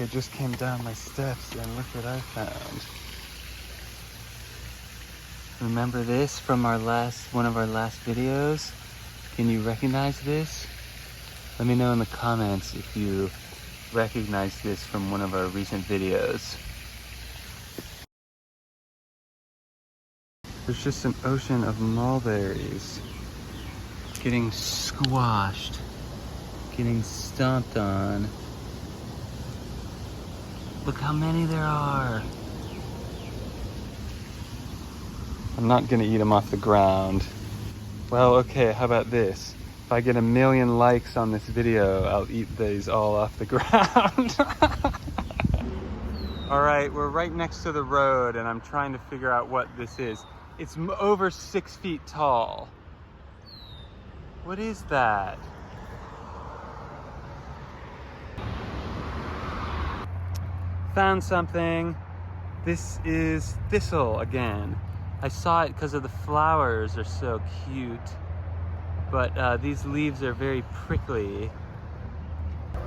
I just came down my steps and look what I found. Remember this from one of our last videos? Can you recognize this? Let me know in the comments if you recognize this from one of our recent videos. There's just an ocean of mulberries getting squashed, getting stomped on. Look how many there are. I'm not gonna eat them off the ground. Well, okay, how about this? If I get 1 million likes on this video, I'll eat these all off the ground. All right, we're right next to the road and I'm trying to figure out what this is. It's over 6 feet tall. What is that? Found something. This is thistle again. I saw it because of the flowers are so cute, but these leaves are very prickly.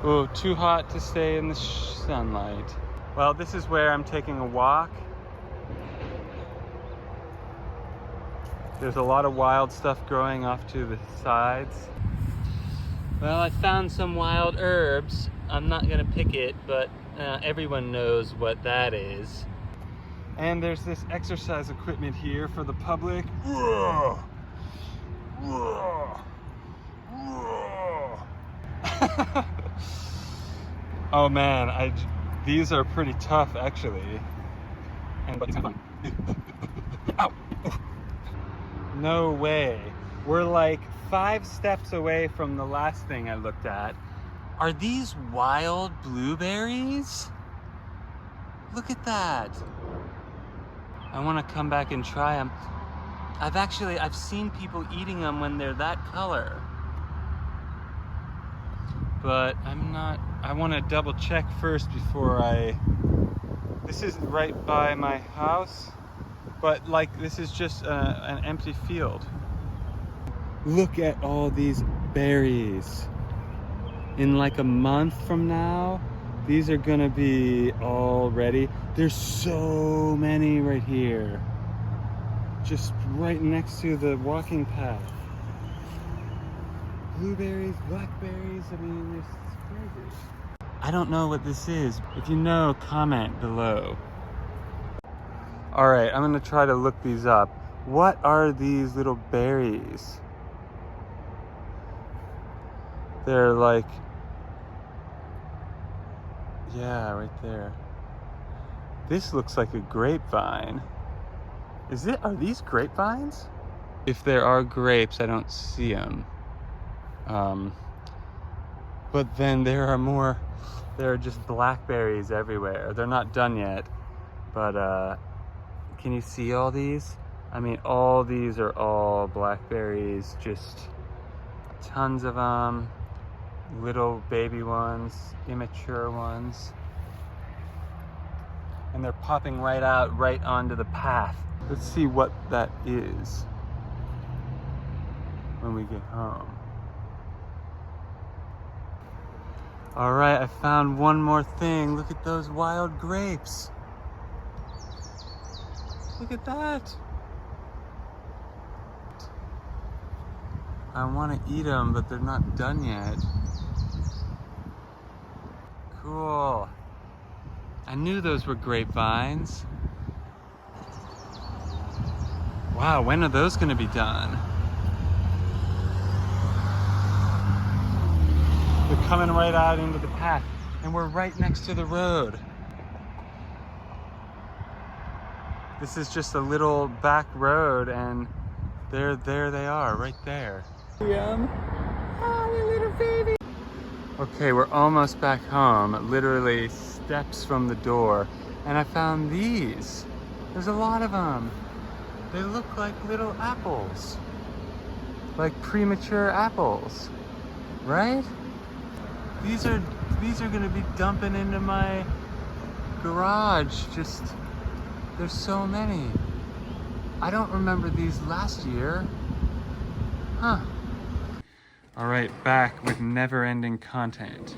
Oh, too hot to stay in the sunlight. Well, this is where I'm taking a walk. There's a lot of wild stuff growing off to the sides. Well, I found some wild herbs. I'm not gonna pick it, but everyone knows what that is. And there's this exercise equipment here for the public. Oh man, these are pretty tough actually. But it's fun. Ow. No way. We're like 5 steps away from the last thing I looked at. Are these wild blueberries? Look at that. I want to come back and try them. I've seen people eating them when they're that color. But I want to double check first before this isn't right by my house, but like this is just an empty field. Look at all these berries. In like a month from now, these are gonna be all ready. There's so many right here. Just right next to the walking path. Blueberries, blackberries, I mean, it's crazy. I don't know what this is. If you know, comment below. All right, I'm gonna try to look these up. What are these little berries? They're like, yeah, right there. This looks like a grapevine. Are these grapevines? If there are grapes, I don't see them. But then there are just blackberries everywhere. They're not done yet, but can you see all these? I mean, all these are all blackberries, just tons of them. Little baby ones, immature ones. And they're popping right out, right onto the path. Let's see what that is when we get home. All right, I found one more thing. Look at those wild grapes. Look at that. I want to eat them, but they're not done yet. Cool. I knew those were grapevines. Wow, when are those gonna be done? They're coming right out into the path, and we're right next to the road. This is just a little back road, and there they are, right there. Yum. Oh, my little baby. Okay, we're almost back home, literally steps from the door, and I found these. There's a lot of them. They look like little apples, like premature apples, right? These are gonna be dumping into my garage. There's so many. I don't remember these last year. Huh. All right, back with never-ending content.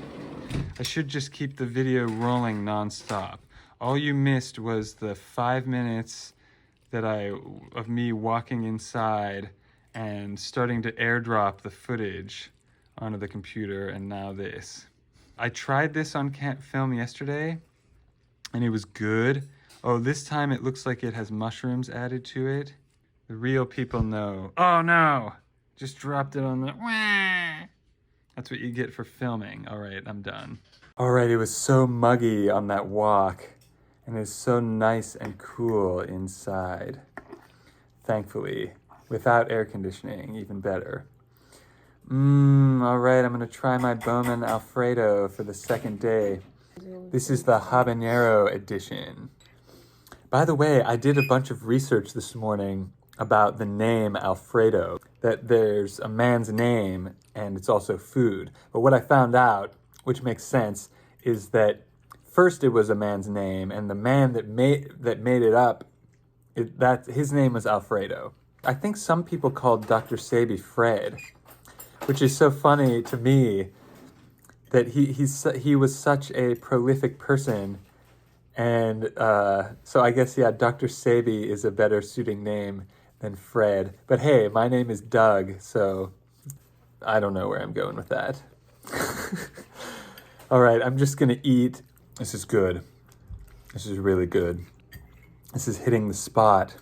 I should just keep the video rolling nonstop. All you missed was the 5 minutes of me walking inside and starting to airdrop the footage onto the computer, and now this. I tried this on film yesterday, and it was good. Oh, this time it looks like it has mushrooms added to it. The real people know. Oh no! Just dropped it on the... That's what you get for filming. All right, I'm done. All right, it was so muggy on that walk, and it's so nice and cool inside. Thankfully, without air conditioning, even better. All right, I'm gonna try my Bowman Alfredo for the second day. This is the habanero edition. By the way, I did a bunch of research this morning about the name Alfredo, that there's a man's name and it's also food. But what I found out, which makes sense, is that first it was a man's name, and the man that made it up, his name was Alfredo. I think some people called Dr. Sebi Fred, which is so funny to me that he was such a prolific person, and so I guess, yeah, Dr. Sebi is a better suiting name than Fred. But hey, my name is Doug, so I don't know where I'm going with that. All right, I'm just gonna eat. This is good. This is really good. This is hitting the spot.